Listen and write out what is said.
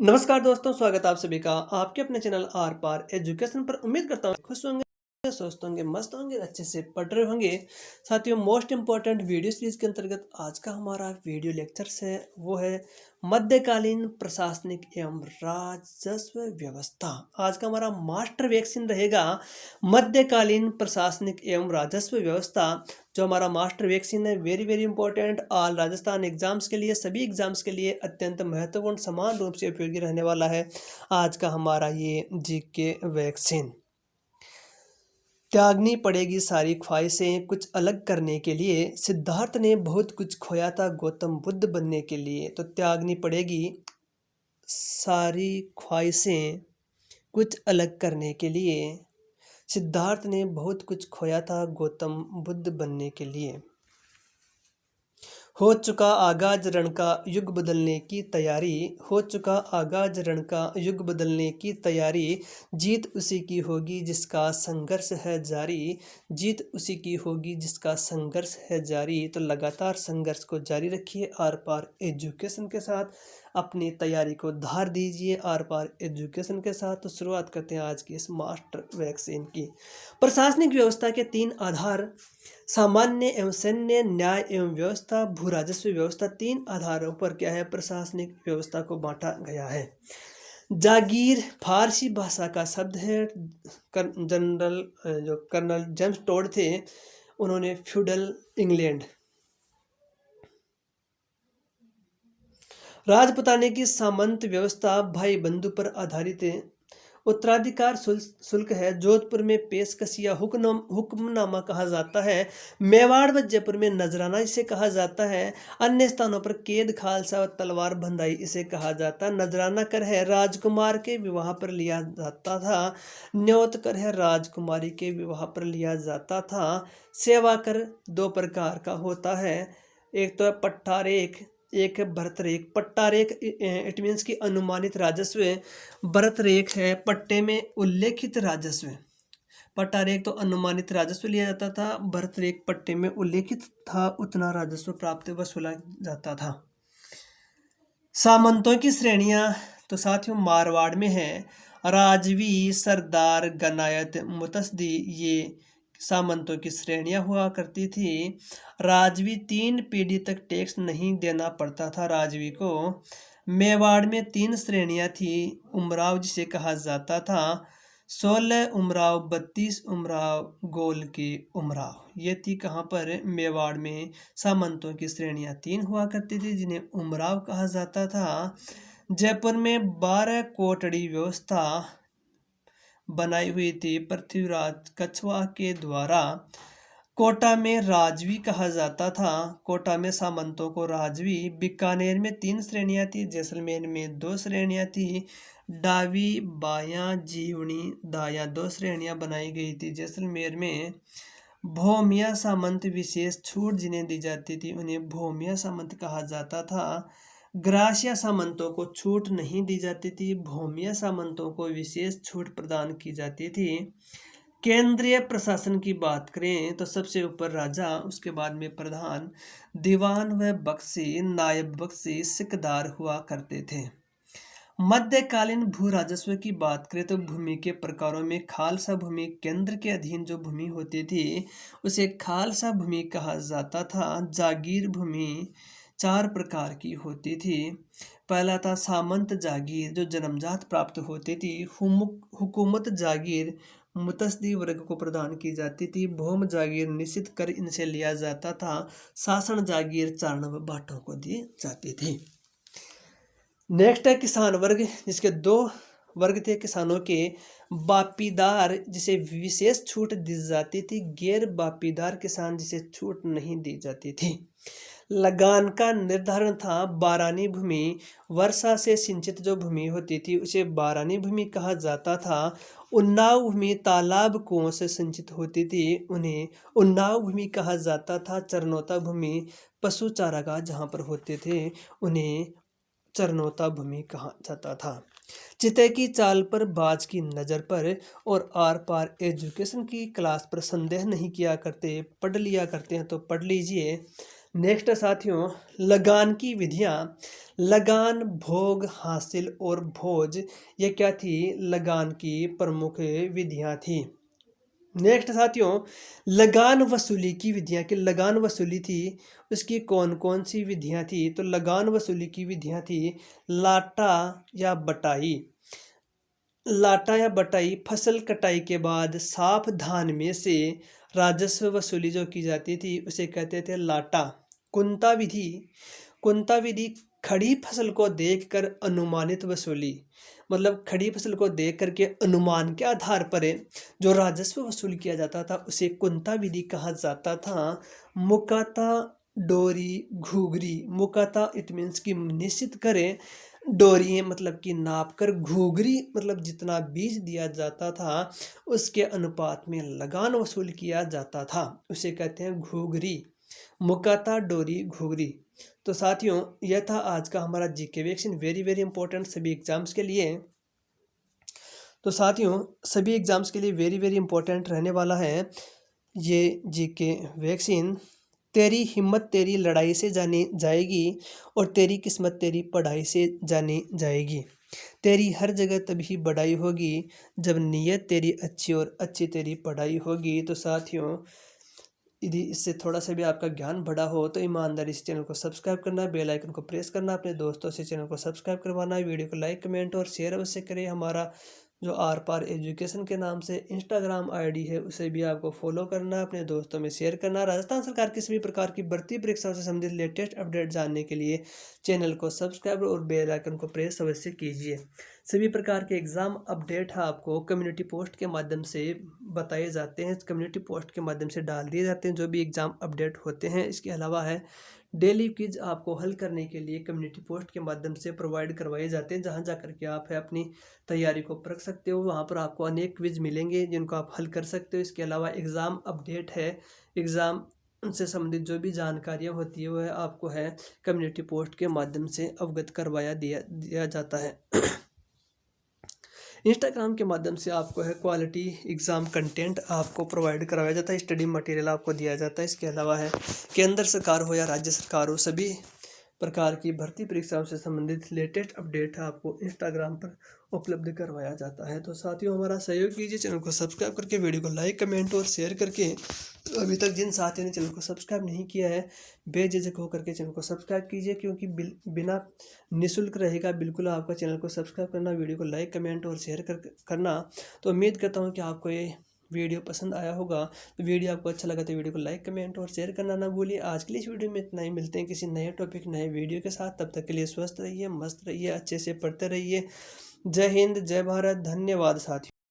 नमस्कार दोस्तों, स्वागत है आप सभी का आपके अपने चैनल आर पार एजुकेशन पर। उम्मीद करता हूँ खुश होंगे, स्वस्थ होंगे, मस्त होंगे, अच्छे से पढ़ रहे होंगे। साथियों, मोस्ट इंपॉर्टेंट वीडियो सीरीज के अंतर्गत आज का हमारा वीडियो लेक्चर है वो है मध्यकालीन प्रशासनिक एवं राजस्व व्यवस्था। आज का हमारा मास्टर वैक्सीन रहेगा मध्यकालीन प्रशासनिक एवं राजस्व व्यवस्था। जो हमारा मास्टर वैक्सीन है very very important, all Rajasthan exams के लिए, सभी एग्जाम्स के लिए अत्यंत महत्वपूर्ण, समान रूप से उपयोगी रहने वाला है आज का हमारा ये जीके वैक्सीन। त्यागनी पड़ेगी सारी ख्वाहिशें कुछ अलग करने के लिए। सिद्धार्थ ने बहुत कुछ खोया था गौतम बुद्ध बनने के लिए। तो त्यागनी पड़ेगी सारी ख्वाहिशें कुछ अलग करने के लिए। सिद्धार्थ ने बहुत कुछ खोया था गौतम बुद्ध बनने के लिए। हो चुका आगाज रण का युग बदलने की तैयारी। हो चुका आगाज रण का युग बदलने की तैयारी। जीत उसी की होगी जिसका संघर्ष है जारी। जीत उसी की होगी जिसका संघर्ष है जारी। तो लगातार संघर्ष को जारी रखिए आर पार एजुकेशन के साथ। अपनी तैयारी को धार दीजिए आर पार एजुकेशन के साथ। तो शुरुआत करते हैं आज की इस मास्टर वैक्सीन की। प्रशासनिक व्यवस्था के 3 आधार सामान्य एवं सैन्य, न्याय एवं व्यवस्था, भू राजस्व व्यवस्था। 3 आधारों पर क्या है प्रशासनिक व्यवस्था को बांटा गया है। जागीर फारसी भाषा का शब्द है। कर्नल जेम्स टोड थे, उन्होंने फ्यूडल इंग्लैंड। राजपुताने की सामंत व्यवस्था भाई बंधु पर आधारित है। उत्तराधिकार शुल्क है। जोधपुर में पेशकश या हुक्मनामा कहा जाता है। मेवाड़ व जयपुर में नजराना इसे कहा जाता है। अन्य स्थानों पर कैद खालसा व तलवार बंधाई इसे कहा जाता है। नजराना कर है राजकुमार के विवाह पर लिया जाता था। न्योत कर है राजकुमारी के विवाह पर लिया जाता था। सेवा कर 2 प्रकार का होता है। एक तो पट्टारेख, एक है भरतरेख। पट्टारेख इट मीन्स की अनुमानित राजस्व। भरतरेख है पट्टे में उल्लेखित राजस्व। पट्टारेख तो अनुमानित राजस्व लिया जाता था, भरतरेख पट्टे में उल्लेखित था उतना राजस्व प्राप्त वसूला जाता था। सामंतों की श्रेणियां तो साथियों मारवाड़ में है राजवी, सरदार, गनायत, मुतसदी, ये सामंतों की श्रेणियां हुआ करती थी। राजवी 3 पीढ़ी तक टैक्स नहीं देना पड़ता था राजवी को। मेवाड़ में 3 श्रेणियां थी। उमराव जिसे कहा जाता था 16 उमराव, 32 उमराव, गोल के उमराव। ये थी कहाँ पर मेवाड़ में सामंतों की श्रेणियां 3 हुआ करती थी जिन्हें उमराव कहा जाता था। जयपुर में 12 कोटड़ी व्यवस्था बनाई हुई थी पृथ्वीराज कछवा के द्वारा। कोटा में राजवी कहा जाता था। कोटा में सामंतों को राजवी। बीकानेर में 3 श्रेणियां थी। जैसलमेर में 2 श्रेणियां थी। डावी, बायां, जीवनी, दायां 2 श्रेणियां बनाई गई थी जैसलमेर में। भौमिया सामंत विशेष छूट जिन्हें दी जाती थी उन्हें भौमिया सामंत कहा जाता था। ग्रासिया सामंतों को छूट नहीं दी जाती थी। भौमिया सामंतों को विशेष छूट प्रदान की जाती थी। केंद्रीय प्रशासन की बात करें तो सबसे ऊपर राजा, उसके बाद में प्रधान, दीवान व बख्शी, नायब बख्शी, सिकदार हुआ करते थे। मध्यकालीन भू राजस्व की बात करें तो भूमि के प्रकारों में खालसा भूमि, केंद्र के अधीन जो भूमि होती थी उसे खालसा भूमि कहा जाता था। जागीर भूमि 4 प्रकार की होती थी। पहला था सामंत जागीर जो जन्मजात प्राप्त होती थी। हुकूमत जागीर मुतसदी वर्ग को प्रदान की जाती थी। भौम जागीर निश्चित कर इनसे लिया जाता था। शासन जागीर चारण व भाटों को दी जाती थी। नेक्स्ट है किसान वर्ग, जिसके 2 वर्ग थे किसानों के। बापीदार जिसे विशेष छूट दी जाती थी, गैर बापीदार किसान जिसे छूट नहीं दी जाती थी। लगान का निर्धारण था। बारानी भूमि वर्षा से सिंचित जो भूमि होती थी उसे बारानी भूमि कहा जाता था। उन्नाव भूमि तालाब कुओं से सिंचित होती थी उन्हें उन्नाव भूमि कहा जाता था। चरनोता भूमि पशु चारागाह जहाँ पर होते थे उन्हें चरनोता भूमि कहा जाता था। चिते की चाल पर, बाज की नज़र पर और आर पार एजुकेशन की क्लास पर संदेह नहीं किया करते, पढ़ लिया करते हैं तो पढ़ लीजिए। नेक्स्ट साथियों, लगान की विधियाँ। लगान, भोग, हासिल और भोज, ये क्या थी? लगान की प्रमुख विधियाँ थी। नेक्स्ट साथियों, लगान वसूली की विधियाँ। कि लगान वसूली थी, उसकी कौन कौन सी विधियाँ थी? तो लगान वसूली की विधियाँ थी लाटा या बटाई। लाटा या बटाई, फसल कटाई के बाद साफ धान में से राजस्व वसूली जो की जाती थी उसे कहते थे लाटा। कुंता विधि। कुंता विधि, खड़ी फसल को देखकर अनुमानित वसूली। मतलब खड़ी फसल को देख करके अनुमान के आधार पर जो राजस्व वसूल किया जाता था उसे कुंता विधि कहा जाता था। मुकाता, डोरी, घूगरी। मुकाता इट मीन्स कि निश्चित करें, डोरी मतलब कि नाप कर, घूगरी मतलब जितना बीज दिया जाता था उसके अनुपात में लगान वसूल किया जाता था, उसे कहते हैं घूगरी। मुकाता, डोरी, घूगरी। तो साथियों, यह था आज का हमारा GK vaccine, very very important सभी एग्जाम्स के लिए। तो साथियों, सभी एग्जाम्स के लिए वेरी वेरी इंपॉर्टेंट रहने वाला है ये जीके वैक्सीन। तेरी हिम्मत तेरी लड़ाई से जानी जाएगी और तेरी किस्मत तेरी पढ़ाई से जानी जाएगी। तेरी हर जगह तभी बढ़ाई होगी जब नीयत तेरी अच्छी और अच्छी तेरी पढ़ाई होगी। तो साथियों, यदि इससे थोड़ा सा भी आपका ज्ञान बढ़ा हो तो ईमानदारी से चैनल को सब्सक्राइब करना, बेल आइकन को प्रेस करना, अपने दोस्तों से चैनल को सब्सक्राइब करवाना, वीडियो को लाइक, कमेंट और शेयर अवश्य करें। हमारा जो आर पार एजुकेशन के नाम से इंस्टाग्राम आईडी है उसे भी आपको फॉलो करना, अपने दोस्तों में शेयर करना। राजस्थान सरकार की सभी प्रकार की भर्ती परीक्षाओं से संबंधित लेटेस्ट अपडेट जानने के लिए चैनल को सब्सक्राइब और बेल आइकन को प्रेस अवश्य कीजिए। सभी प्रकार के एग्ज़ाम अपडेट आपको कम्युनिटी पोस्ट के माध्यम से बताए जाते हैं, कम्युनिटी पोस्ट के माध्यम से डाल दिए जाते हैं जो भी एग्ज़ाम अपडेट होते हैं। इसके अलावा है डेली क्विज आपको हल करने के लिए कम्युनिटी पोस्ट के माध्यम से प्रोवाइड करवाए जाते हैं, जहां जाकर के आप है अपनी तैयारी को परख सकते हो। वहां पर आपको अनेक क्विज मिलेंगे जिनको आप हल कर सकते हो। इसके अलावा एग्ज़ाम अपडेट है, एग्ज़ाम से संबंधित जो भी जानकारियाँ होती है वह आपको है कम्युनिटी पोस्ट के माध्यम से अवगत करवाया दिया जाता है। इंस्टाग्राम के माध्यम से आपको है क्वालिटी एग्ज़ाम कंटेंट आपको प्रोवाइड करवाया जाता है, स्टडी मटेरियल आपको दिया जाता है। इसके अलावा है केंद्र सरकार हो या राज्य सरकार हो, सभी प्रकार की भर्ती परीक्षाओं से संबंधित लेटेस्ट अपडेट आपको इंस्टाग्राम पर उपलब्ध करवाया जाता है। तो साथियों, हमारा सहयोग कीजिए, चैनल को सब्सक्राइब करके, वीडियो को लाइक, कमेंट और शेयर करके। तो अभी तक जिन साथियों ने चैनल को सब्सक्राइब नहीं किया है, बेझिझक होकर के चैनल को सब्सक्राइब कीजिए, क्योंकि बिना निःशुल्क रहेगा बिल्कुल आपका चैनल को सब्सक्राइब करना, वीडियो को लाइक, कमेंट और शेयर करना। तो उम्मीद करता हूँ कि आपको ये वीडियो पसंद आया होगा। तो वीडियो आपको अच्छा लगा तो वीडियो को लाइक, कमेंट और शेयर करना ना भूलिए। आज के लिए इस वीडियो में इतना ही, मिलते हैं किसी नए टॉपिक, नए वीडियो के साथ। तब तक के लिए स्वस्थ रहिए, मस्त रहिए, अच्छे से पढ़ते रहिए। जय हिंद, जय भारत, धन्यवाद साथियों।